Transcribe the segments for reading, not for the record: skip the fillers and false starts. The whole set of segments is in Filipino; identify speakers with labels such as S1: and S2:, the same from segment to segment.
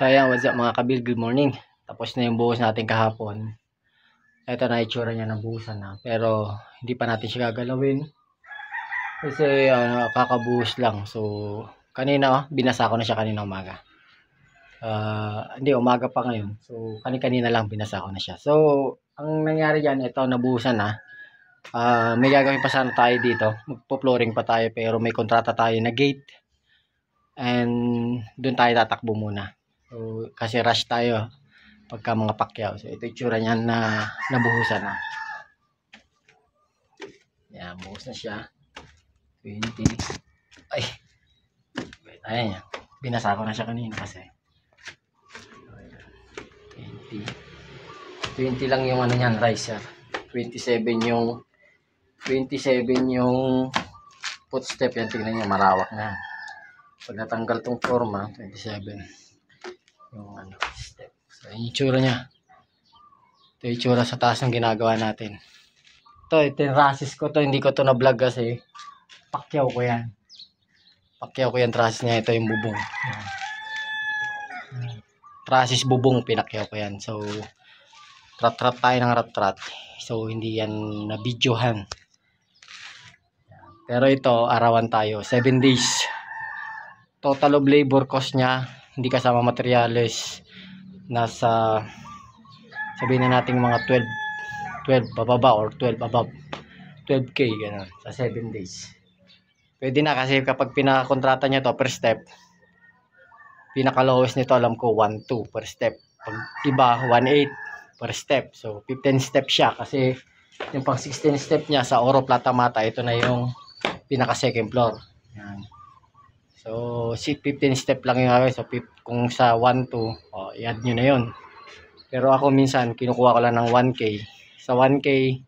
S1: So ayan, what's up mga kabil, good morning. Tapos na yung buhos natin kahapon. Ito na itsura niya, nabuhusan na. Pero hindi pa natin siya gagalawin. Kasi kakabuhos lang. So kanina, binasa ko na siya kanina umaga. Hindi, umaga pa ngayon. So kanina lang binasa ko na siya. So ang nangyari dyan, ito nabuhusan na. May gagawin pa sana tayo dito. Magpo-flooring pa tayo pero may kontrata tayo na gate. And doon tayo tatakbo muna. So, kasi rush tayo pagka mga pakyaw. So ito itsura niyan na nabuhusan na. Yan, buhos na siya. 20. Ay. Wait, ayan yan. Binasa ko na siya kanina kasi. 20 lang yung ano niyan, riser. 27 yung footstep yan. Tingnan niyo, marawak na. Pag natanggal tong forma, 27 yung ano, step. So yung itsura niya. Ito yung itsura sa taas ng ginagawa natin. Ito yung rasis ko to. Hindi ko to na-vlog kasi pakyaw ko yan. Pakyaw ko yan, rasis niya. Ito yung bubong. Rasis bubong, pinakyaw ko yan. So rat-rat tayo ng rat-rat. So hindi yan na-videohan. Pero ito, arawan tayo. 7 days. Total of labor cost niya, hindi kasama materials, nasa, sabihin na natin mga 12 bababa or 12 above. 12K, gano'n, sa 7 days. Pwede na kasi kapag pinakontrata niya to per step, pinaka-lowest nito alam ko 1.2 per step. Pag iba, 1.8 per step. So, 15 step siya kasi yung pang 16 step niya sa Oro Plata Mata, ito na yung pinaka-second floor. Yan. So, 15 step lang yung gagawin. So, kung sa 1-2, i-add nyo na yun. Pero ako minsan, kinukuha ko lang ng 1K. Sa 1K,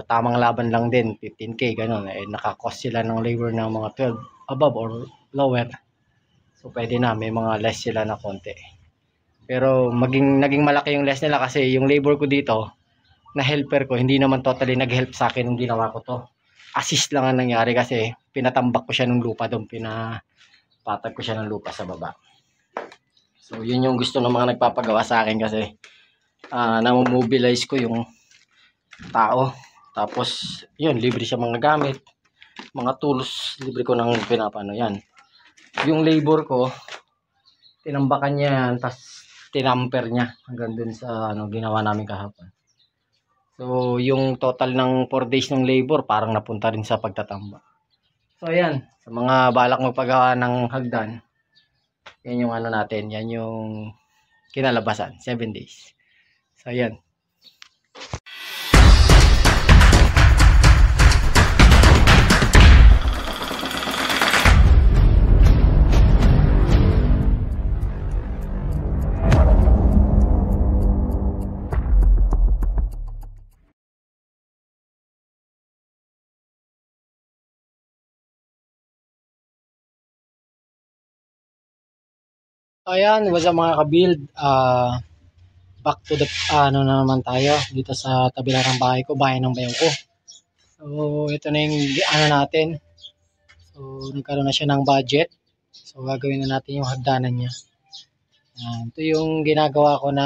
S1: tamang laban lang din, 15K, ganun. Nakakost sila ng labor ng mga 12 above or lower. So, pwede na, may mga less sila na konti. Pero, naging malaki yung less nila kasi yung labor ko dito, na helper ko, hindi naman totally nag-help sa akin nung ginawa ko to. Assist lang ang nangyari kasi pinatambak ko siya ng lupa doon, pinapatag ko siya ng lupa sa baba. So yun yung gusto ng mga nagpapagawa sa akin kasi namobilize ko yung tao. Tapos yun, libre siya mga gamit, mga tools, libre ko nang pinapano yan. Yung labor ko, tinambakan niya yan, tapos tinamper niya hanggang dun sa ginawa namin kahapon. So, yung total ng 4 days ng labor, parang napunta rin sa pagtatamba. So, ayan. Sa mga balak magpagawa ng hagdan, yan yung natin. Yan yung kinalabasan. 7 days. So, ayan. Ayan, what's up mga kabuild, back to the, na naman tayo, dito sa tabi ng bahay ko, bahay ng bayaw ko. So, ito na yung, natin. So, nagkaroon na siya ng budget. So, gagawin na natin yung hagdanan niya. Ito yung ginagawa ko na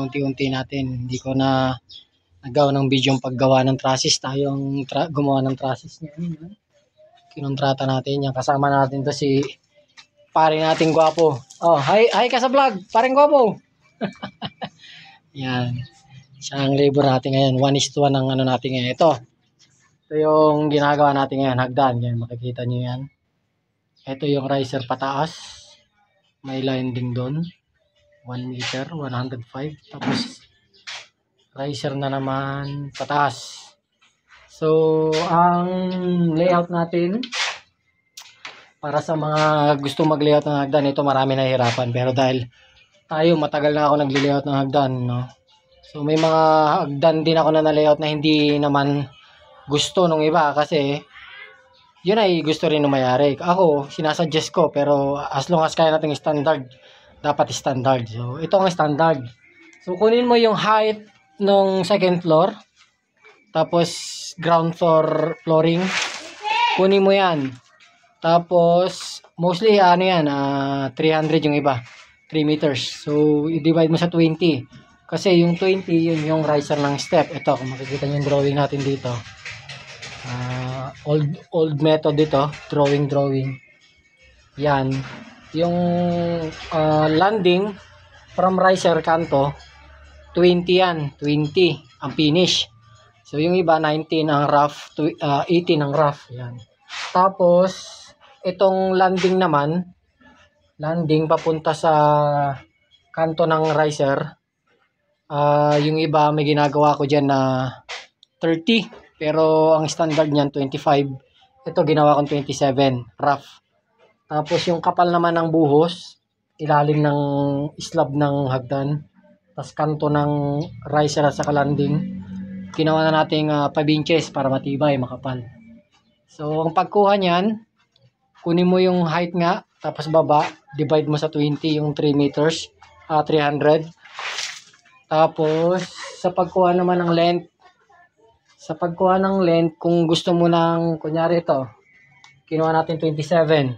S1: unti-unti natin. Hindi ko na nagawa ng video yung paggawa ng trusses. Tayo ang gumawa ng trusses niya. Kinontrata natin yan. Kasama natin to si pare nating gwapo. Oh, hi ka sa vlog, pareng gwapo. Yan. Siya ang labor natin ngayon. 1:1 ang natin ngayon. Ito yung ginagawa natin ngayon, hagdan. Yan, makikita niyo yan. Ito yung riser pataas. May line din doon. 1 meter, 105. Tapos riser na naman pataas. So, ang layout natin, para sa mga gusto mag-layout ng hagdan, ito marami nahihirapan. Pero dahil tayo, matagal na ako nagli-layout ng hagdan, no? So may mga hagdan din ako na na-layout na hindi naman gusto nung iba kasi yun ay gusto rin ng mayari. Ako, sinasuggest ko, pero as long as kaya natin standard, dapat standard. So ito ang standard. So kunin mo yung height ng second floor, tapos ground floor flooring, kunin mo yan. Tapos, mostly, 300 yung iba. 3 meters. So, i-divide mo sa 20. Kasi yung 20, yun yung riser ng step. Ito, kung makikita nyo yung drawing natin dito. Old method dito. Drawing. Yan. Yung landing from riser kanto, 20 yan. 20 ang finish. So, yung iba, 19 ang rough, 18 ang rough. Yan. Tapos, itong landing naman, papunta sa kanto ng riser. Yung iba, may ginagawa ko dyan na 30. Pero, ang standard niyan, 25. Ito, ginawa kong 27. Rough. Tapos, yung kapal naman ng buhos, ilalim ng slab ng hagdan. Tapos, kanto ng riser at saka landing. Ginawa na nating 5 inches para matibay, makapal. So, ang pagkuha niyan, kunin mo yung height nga, tapos baba, divide mo sa 20 yung 3 meters, 300. Tapos, sa pagkuha naman ng length, kung gusto mo ng, kunyari ito, kinuha natin 27.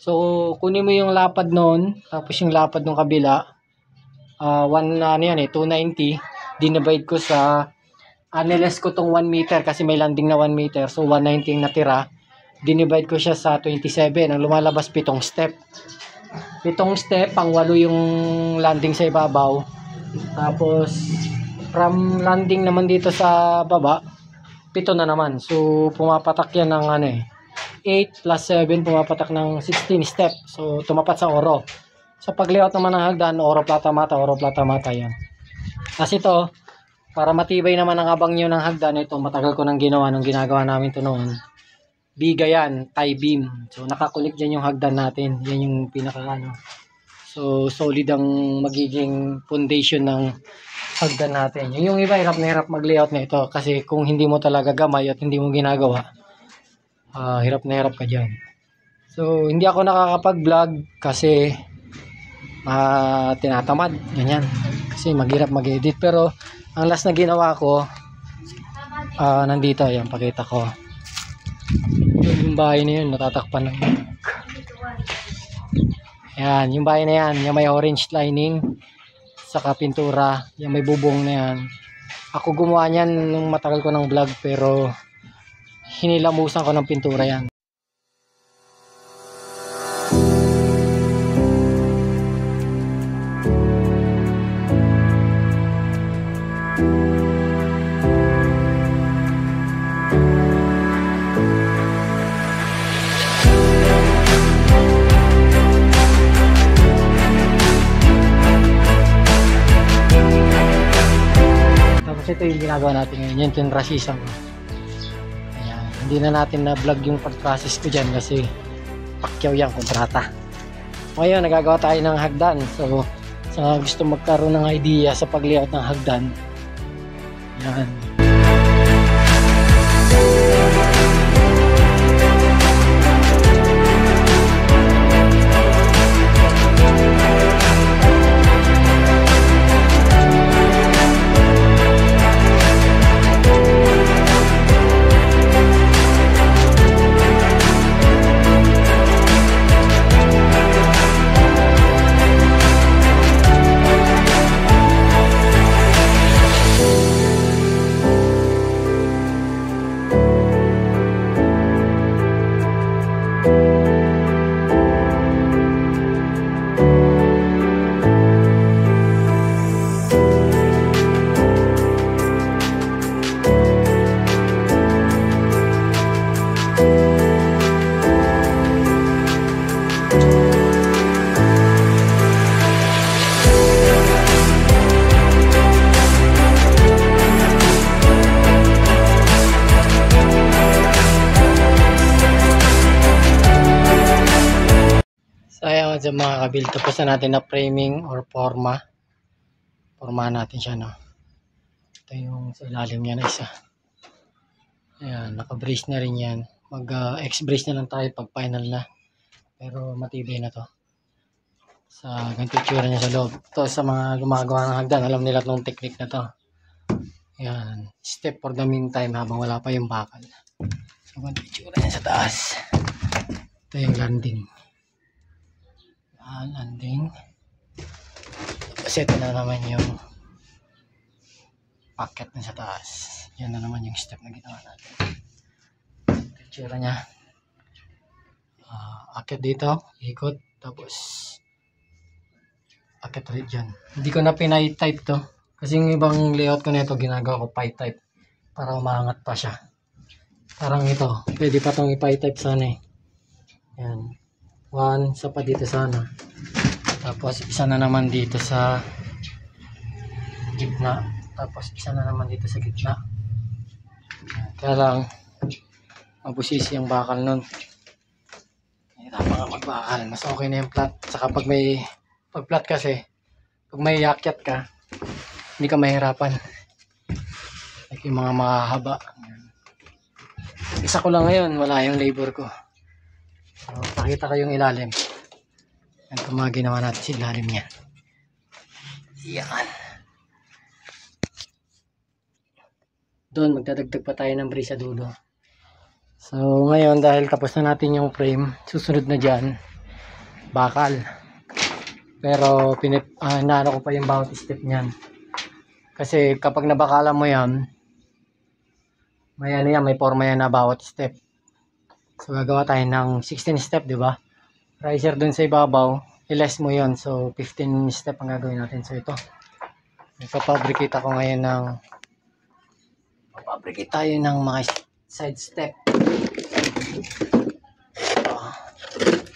S1: So, kunin mo yung lapad noon, tapos yung lapad ng kabila, 290, dinivide ko sa, niles ko tong 1 meter kasi may landing na 1 meter. So, 190 yung natira. Dinivide ko siya sa 27. Ang lumalabas 7 step. 7 step, pang 8 yung landing sa ibabaw. Tapos, from landing naman dito sa baba, 7 na naman. So, pumapatak yan ng 8 plus 7, pumapatak ng 16 step. So, tumapat sa oro. So, pag layout naman ng hagdan, oro, plata, mata yan. Kasi ito, para matibay naman ang abang nyo ng hagdan, ito matagal ko nang ginawa nung ginagawa namin ito noon. Biga yan, tie beam. So nakakulik dyan yung hagdan natin. Yan yung pinaka So solid ang magiging foundation ng hagdan natin. Yung iba hirap na hirap mag-layout na ito kasi kung hindi mo talaga gamay at hindi mo ginagawa, hirap na hirap ka dyan. So hindi ako nakakapag-vlog kasi tinatamad. Ganyan. Kasi maghirap mag-edit. Pero ang last na ginawa ko, nandito, ayan, pakita ko. Yung bahay na yun, natatakpan ng ayan, yung bahay na yan, yung may orange lining, saka pintura, yung may bubong na yan. Ako gumawa niyan nung matagal ko ng vlog, pero hinilamusan ko ng pintura yan. Ito yung ginagawa natin ngayon, yung tinrasisang. Ayan, hindi na natin na vlog yung pag-process ko dyan kasi pakyaw yan, kontrata. Ngayon, nagagawa tayo ng hagdan. So, sa gusto magkaroon ng idea sa pag-layout ng hagdan, ayan. Sa mga kabil, tapos na natin na framing or forma natin siya, no. Ito yung sa ilalim niya na isa. Ayan, naka-brace na rin yan. Mag-X-brace na lang tayo pag final na, pero matibay na to sa ganito itsura niya sa loob. Ito sa mga gumagawa ng hagdan, alam nila itong technique na to. Ayan, step for the meantime habang wala pa yung bakal. So ganito itsura niya sa taas. Ito yung landing. Landing. Kasi ito na naman yung packet na sa taas. Yan na naman yung step na ginawa natin. Itsura niya. Akit dito, ikot, tapos akit ulit dyan. Hindi ko na pinay-type to. Kasi yung ibang layout ko nito ginagawa ko pie-type para umangat pa siya. Parang ito, pwede pa tong i-pie-type sana eh. Yan. 1, isa pa dito sana. Tapos isa na naman dito sa gitna. Tapos isa na naman dito sa gitna. Kaya lang, mabusisi ang bakal nun. Hirap nga magbakal. Mas okay na yung flat. Saka pag flat kasi, pag may yakyat ka, hindi ka mahirapan. Like yung mga mahaba. Isa ko lang ngayon, wala yung labor ko. So, pakita ko yung ilalim. Ito mga ginawa natin sa ilalim niya. Yan. Doon, magdadagdag pa tayo ng brace sa dulo. So, ngayon, dahil tapos na natin yung frame, susunod na dyan, bakal. Pero, naano ko pa yung bawat step niyan. Kasi, kapag nabakalan mo yan, may forma yan na bawat step. So, gagawa tayo ng 16 step, di ba? Riser dun sa ibabaw, i-less mo yon. So, 15 step ang gagawin natin. So, ito. Ipapabricate ako ngayon ng pabricate tayo ng mga side step.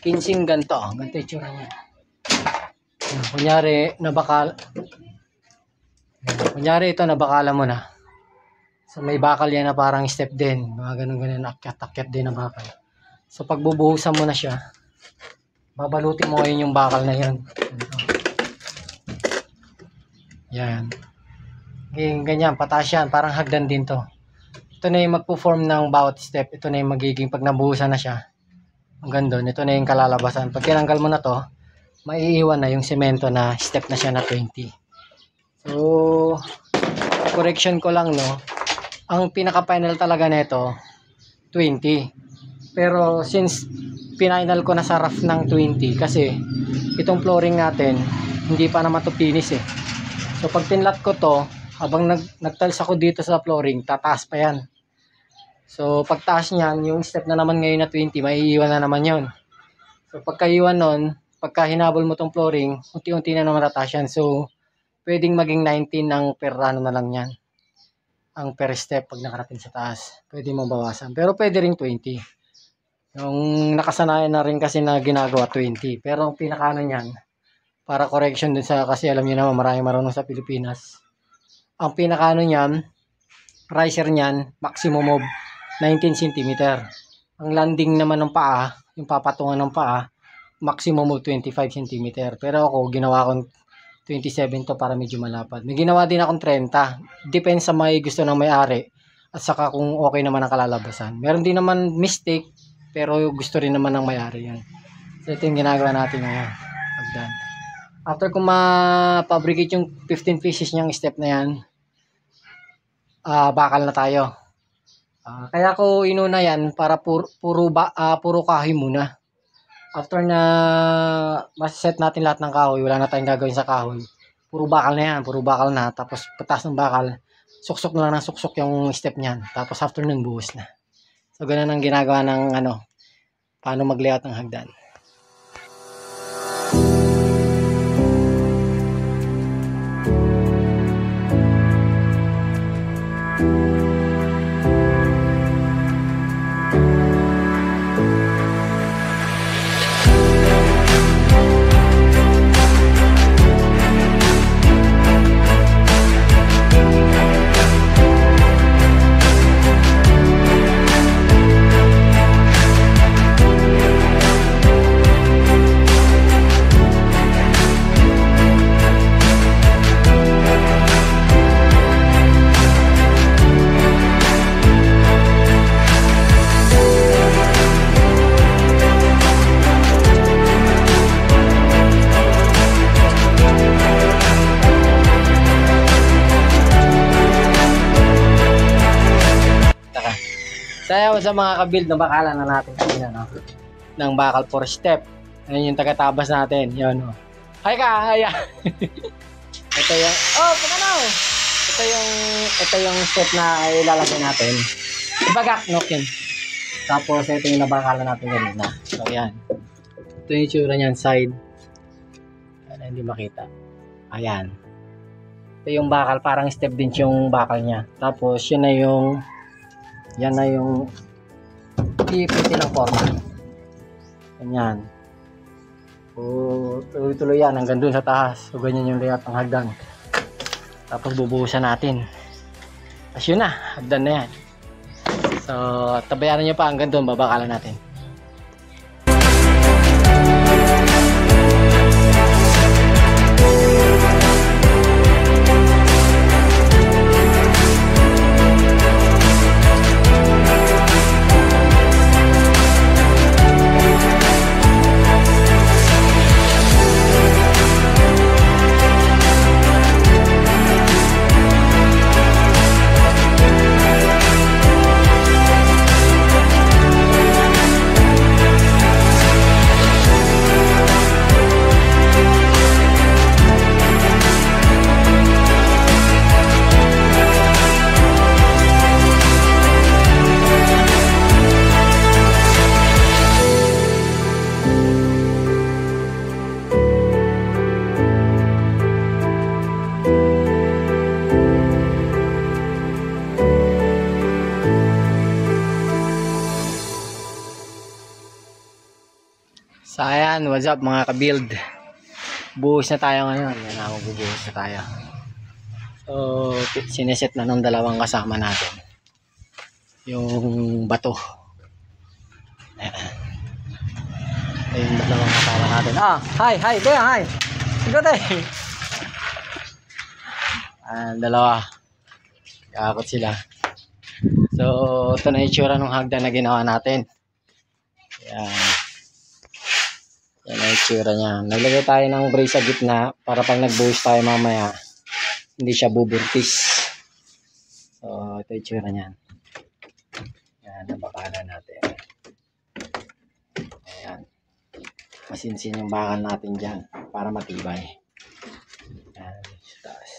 S1: 15 ganito. Ganito yung tsura niya. Kunyari ito nabakala mo na. So may bakal yan na parang step din. Mga ganun-ganun, akyat-akyat din na bakal. So pag bubuhusan mo na siya, babalutin mo ngayon yung bakal na yan. Yan. Ganyan, pataas yan. Parang hagdan din to. Ito na yung magpo-form ng bawat step. Ito na yung magiging pag nabuhusan na siya. Hanggang doon. Ito na yung kalalabasan. Pag tinanggal mo na to, maiiwan na yung semento na step na siya na 20. So, correction ko lang, no. Ang pinaka-final talaga nito 20. Pero since final ko na sa rough ng 20 kasi itong flooring natin hindi pa naman to finish eh. So, pag tinlat ko to, habang nagtiles ako dito sa flooring, tataas pa yan. So, pagtaas niyan, yung step na naman ngayon na 20, maiiwan na naman yon. So, pagkaiwan nun, pagka hinabol mo tong flooring, unti-unti na naman tataas yan. So, pwedeng maging 19 ang per ano na lang yan. Ang per step pag nakarating sa taas. Pwede mo bawasan. Pero pwede ring 20. Yung nakasanayan na rin kasi na ginagawa 20. Pero ang pinakano niyan, para correction dun sa, kasi alam niyo naman maraming marunong sa Pilipinas. Ang pinakano niyan, riser niyan, maximum of 19 cm. Ang landing naman ng paa, yung papatungan ng paa, maximum of 25 cm. Pero ako, ginawa kong 27 to para medyo malapad. May ginawa din akong 30. Depende sa may gusto ng may-ari. At saka kung okay naman ang kalalabasan. Meron din naman mistake, pero gusto rin naman ng may-ari yan. So ito yung ginagawa natin ngayon. Pagdan. After kung ma-fabricate yung 15 pieces niyang step na yan, bakal na tayo. Kaya ko inuna yan para puro kahoy muna. After na maset natin lahat ng kahoy, wala na tayong gagawin sa kahoy. Puro bakal na yan, puro bakal na. Tapos patas ng bakal, suksok na lang ng suksok yung step niyan. Tapos after nun, buhos na. So ganun ang ginagawa ng paano mag-layout ng hagdan. Tayo sa mga kabuild na bakalan na natin kanina, no? Ng bakal 4 step. Ayun yung taga-tabas natin. Yun, no? Hi ka! Hi! Ito yung, pagkanaw! Ito yung step na ilalagay natin. Bagak, nokin. Tapos, ito yung nabakalan natin kanina. So, yan. Ito yung itsura niyan, side. Hindi makita. Ayan. Ito yung bakal, parang step din yung bakal niya. Tapos, yan na yung ipitin ng forma. Ganyan. Tuloy-tuloy yan hanggang dun sa taas. So, ganyan yung layout ng hagdan. Tapos, bubuhusan natin. Tapos, yun na. Hagdan na yan. So, tabayaran nyo pa hanggang dun. Babakalan natin. So ayan, what's up mga ka-build. Buhos na tayo ngayon. Yan ako, bubuhos na tayo. So sineset na ng dalawang kasama natin yung bato. Ayan. Yung dalawang kasama natin. Hi, there, hi. Good day. Dalawa. Kakot sila. So ito na itsura ng hagdan na ginawa natin. Ayan. Yan ang itsura niya. Naglagay tayo ng brace sa gitna para pag nagbuhos tayo mamaya, hindi siya buburtis. So, ito itsura niyan. Yan, nabakalan natin. Ayan. Masinsin yung bakal natin dyan para matibay. Yan, sa taas.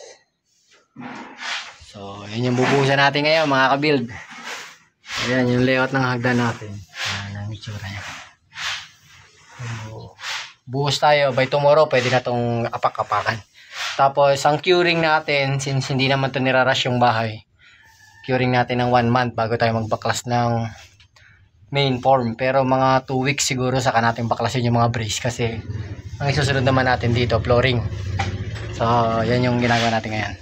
S1: So, yan yung bubuhusan natin ngayon mga ka-build. Ayan, yung layout ng hagdan natin. Yan ang itsura niya. Buhos tayo by tomorrow, pwede na itong apak-apakan. Tapos ang curing natin, since hindi naman ito nirarush yung bahay, curing natin ng 1 month bago tayo magbaklas ng main form. Pero mga 2 weeks siguro saka natin baklasin yung mga brace, kasi ang isusunod naman natin dito flooring. So yan yung ginagawa natin ngayon.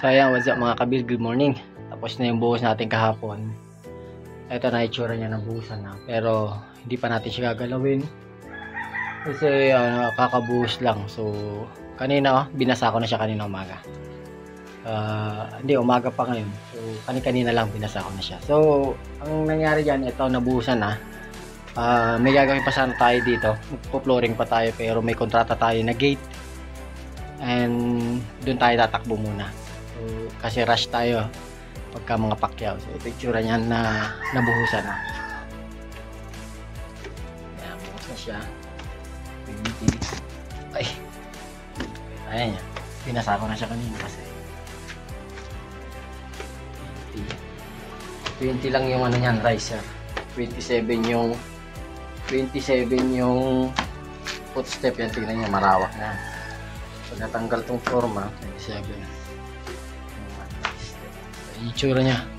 S1: So ayan, what's up mga ka-build, good morning. Tapos na yung buhos natin kahapon. Ito na itsura niya, nabuhusan na. Pero hindi pa natin siya gagalawin. Kasi kakabuhos lang. So kanina, binasa ko na siya kanina umaga. Hindi, umaga pa ngayon. So kanina lang binasa ko na siya. So ang nangyari dyan, ito nabuhusan na. May gagawin pa sana tayo dito. Magpo-flooring pa tayo, pero may kontrata tayo na gate. And doon tayo tatakbo muna. So, kasi rush tayo pagka mga pakyaw. So ito itsura niyan na nabuhusan na. Ayan, buhos na siya. 20. Ay. Ayan yan. Pinasa ko na siya kanina kasi. 20 lang yung ano niyan, riser. 27 yung footstep yan. Tingnan niyo, marawak na. Pag natanggal tong forma, 27. Yung itsura niya.